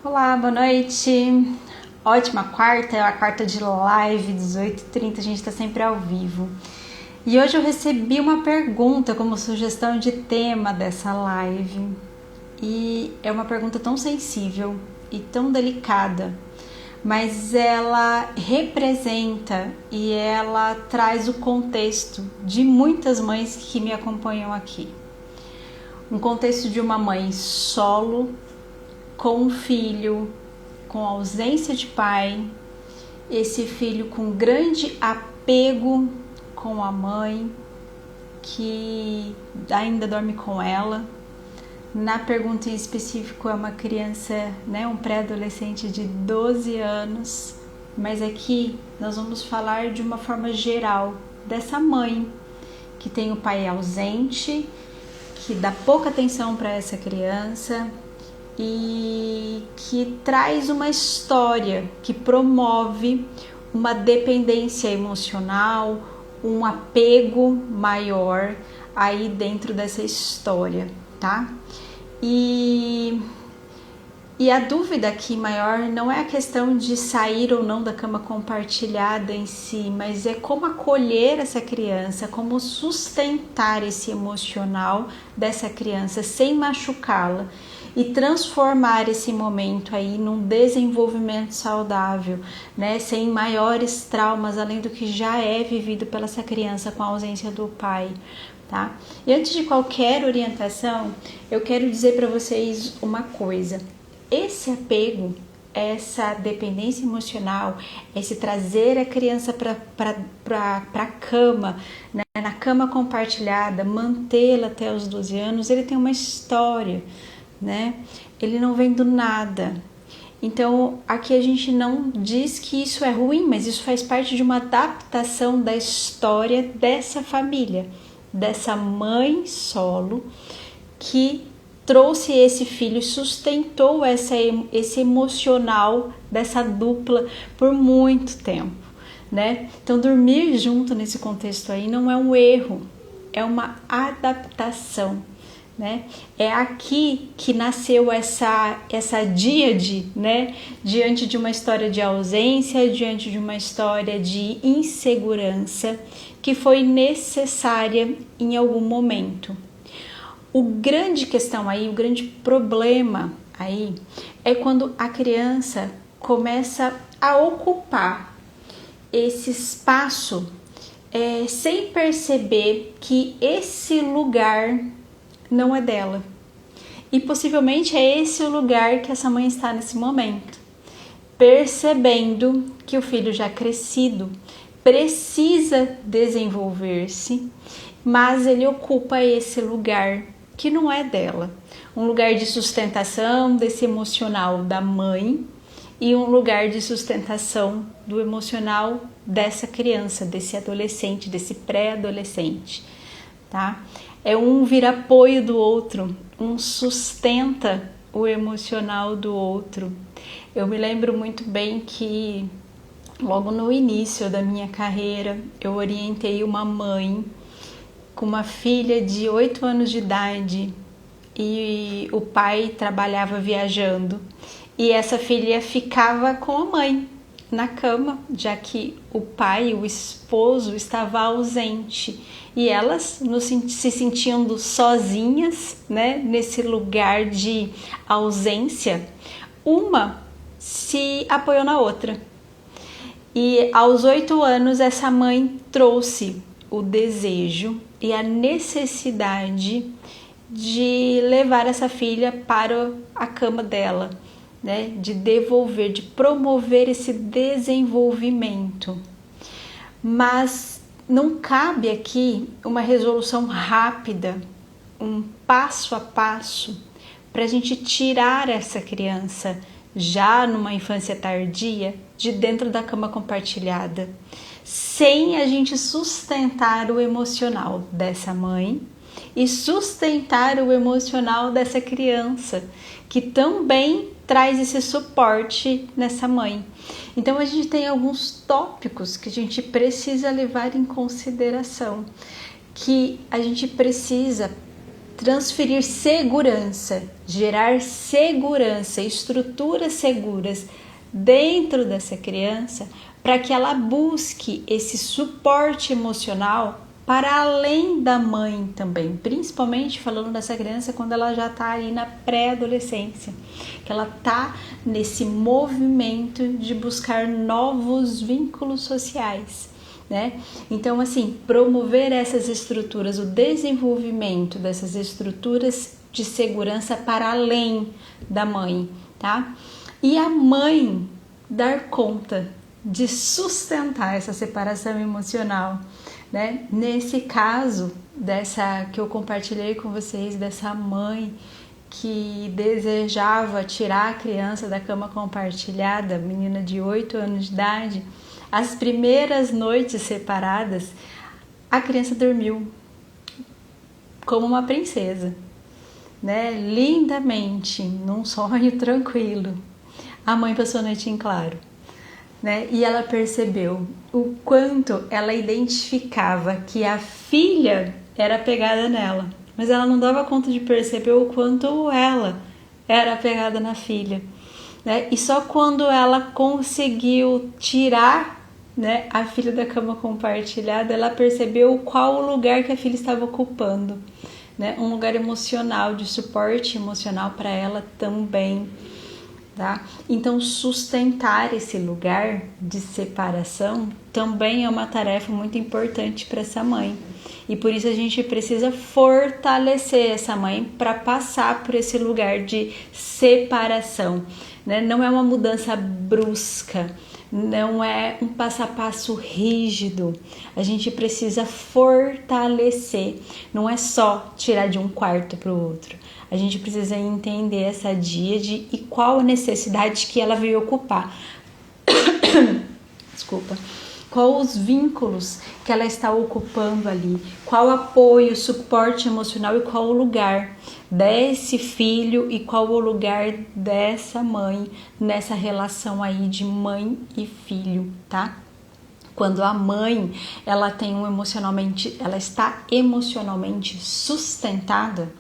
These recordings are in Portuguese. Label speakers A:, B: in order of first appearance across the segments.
A: Olá, boa noite. Ótima quarta, é a quarta de live, 18h30, a gente está sempre ao vivo. E hoje eu recebi uma pergunta como sugestão de tema dessa live. E é uma pergunta tão sensível e tão delicada, mas ela representa e ela traz o contexto de muitas mães que me acompanham aqui. Um contexto de uma mãe solo, com um filho com ausência de pai, esse filho com grande apego com a mãe, que ainda dorme com ela. Na pergunta em específico é uma criança, um pré-adolescente de 12 anos, mas aqui nós vamos falar de uma forma geral dessa mãe que tem o pai ausente, que dá pouca atenção para essa criança e que traz uma história que promove uma dependência emocional, um apego maior aí dentro dessa história, tá? E a dúvida aqui maior não é a questão de sair ou não da cama compartilhada em si, mas é como acolher essa criança, como sustentar esse emocional dessa criança sem machucá-la e transformar esse momento aí num desenvolvimento saudável, sem maiores traumas além do que já é vivido pela essa criança com a ausência do pai. Tá? E antes de qualquer orientação, eu quero dizer para vocês uma coisa. Esse apego, essa dependência emocional, esse trazer a criança para a cama, na cama compartilhada, mantê-la até os 12 anos, ele tem uma história, ele não vem do nada. Então, aqui a gente não diz que isso é ruim, mas isso faz parte de uma adaptação da história dessa família, dessa mãe solo que trouxe esse filho e sustentou esse emocional dessa dupla por muito tempo, Então, dormir junto nesse contexto aí não é um erro, é uma adaptação, É aqui que nasceu essa díade, diante de uma história de ausência, diante de uma história de insegurança que foi necessária em algum momento. O grande questão aí, o grande problema aí é quando a criança começa a ocupar esse espaço sem perceber que esse lugar não é dela. E possivelmente é esse o lugar que essa mãe está nesse momento, percebendo que o filho já crescido precisa desenvolver-se, mas ele ocupa esse lugar que não é dela, um lugar de sustentação desse emocional da mãe e um lugar de sustentação do emocional dessa criança, desse adolescente, desse pré-adolescente, tá? É um vira apoio do outro, um sustenta o emocional do outro. Eu me lembro muito bem que logo no início da minha carreira eu orientei uma mãe com uma filha de 8 anos de idade e o pai trabalhava viajando e essa filha ficava com a mãe na cama, já que o pai, o esposo, estava ausente e elas se sentindo sozinhas, nesse lugar de ausência, uma se apoiou na outra. E aos 8 anos essa mãe trouxe o desejo e a necessidade de levar essa filha para a cama dela, de devolver, de promover esse desenvolvimento. Mas não cabe aqui uma resolução rápida, um passo a passo para a gente tirar essa criança já numa infância tardia de dentro da cama compartilhada, sem a gente sustentar o emocional dessa mãe e sustentar o emocional dessa criança, que também traz esse suporte nessa mãe. Então a gente tem alguns tópicos que a gente precisa levar em consideração, que a gente precisa transferir segurança, gerar segurança, estruturas seguras dentro dessa criança para que ela busque esse suporte emocional para além da mãe também, principalmente falando dessa criança quando ela já está aí na pré-adolescência, que ela está nesse movimento de buscar novos vínculos sociais, né? Então, assim, promover essas estruturas, o desenvolvimento dessas estruturas de segurança para além da mãe, tá? E a mãe dar conta de sustentar essa separação emocional, né? Nesse caso dessa que eu compartilhei com vocês, dessa mãe que desejava tirar a criança da cama compartilhada, menina de 8 anos de idade, as primeiras noites separadas, a criança dormiu como uma princesa, né? Lindamente, num sonho tranquilo. A mãe passou a noite em claro, né? E ela percebeu o quanto ela identificava que a filha era apegada nela, mas ela não dava conta de perceber o quanto ela era apegada na filha, né? E só quando ela conseguiu tirar, né, a filha da cama compartilhada, ela percebeu qual o lugar que a filha estava ocupando, né? Um lugar emocional, de suporte emocional para ela também. Tá? Então, sustentar esse lugar de separação também é uma tarefa muito importante para essa mãe. E por isso a gente precisa fortalecer essa mãe para passar por esse lugar de separação, né? Não é uma mudança brusca, não é um passo a passo rígido. A gente precisa fortalecer, não é só tirar de um quarto para o outro. A gente precisa entender essa díade e qual a necessidade que ela veio ocupar. Desculpa. Qual os vínculos que ela está ocupando ali, qual apoio, suporte emocional e qual o lugar desse filho e qual o lugar dessa mãe nessa relação aí de mãe e filho, tá? Quando a mãe, ela tem ela está emocionalmente sustentada,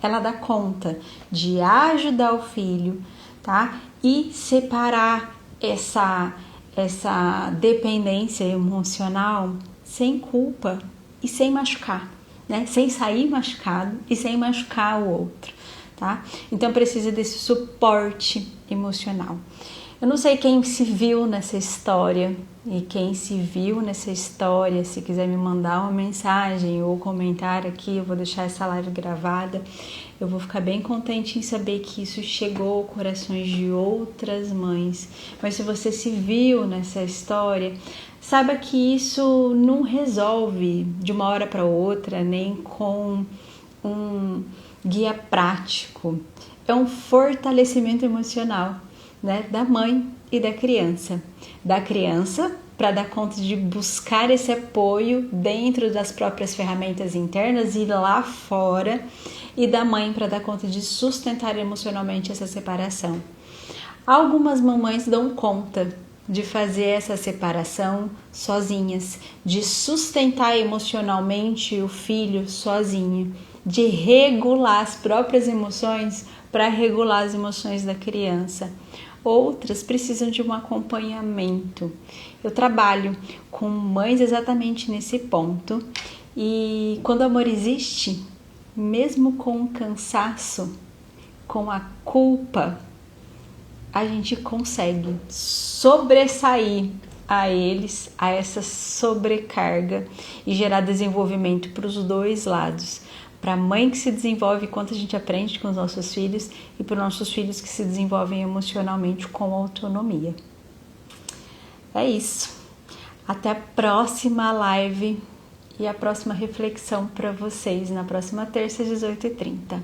A: ela dá conta de ajudar o filho, tá? E separar essa dependência emocional sem culpa e sem machucar, né? Sem sair machucado e sem machucar o outro, tá? Então precisa desse suporte emocional. Eu não sei quem se viu nessa história, e quem se viu nessa história, se quiser me mandar uma mensagem ou comentar aqui, eu vou deixar essa live gravada. Eu vou ficar bem contente em saber que isso chegou ao corações de outras mães. Mas se você se viu nessa história, saiba que isso não resolve de uma hora para outra, nem com um guia prático. É um fortalecimento emocional, né, da mãe e da criança. Da criança para dar conta de buscar esse apoio dentro das próprias ferramentas internas e lá fora, e da mãe para dar conta de sustentar emocionalmente essa separação. Algumas mamães dão conta de fazer essa separação sozinhas, de sustentar emocionalmente o filho sozinho, de regular as próprias emoções para regular as emoções da criança. Outras precisam de um acompanhamento. Eu trabalho com mães exatamente nesse ponto, e quando o amor existe, mesmo com o cansaço, com a culpa, a gente consegue sobressair a eles, a essa sobrecarga, e gerar desenvolvimento para os dois lados. Para a mãe que se desenvolve enquanto a gente aprende com os nossos filhos, e para os nossos filhos que se desenvolvem emocionalmente com autonomia. É isso. Até a próxima live e a próxima reflexão para vocês na próxima terça às 18h30.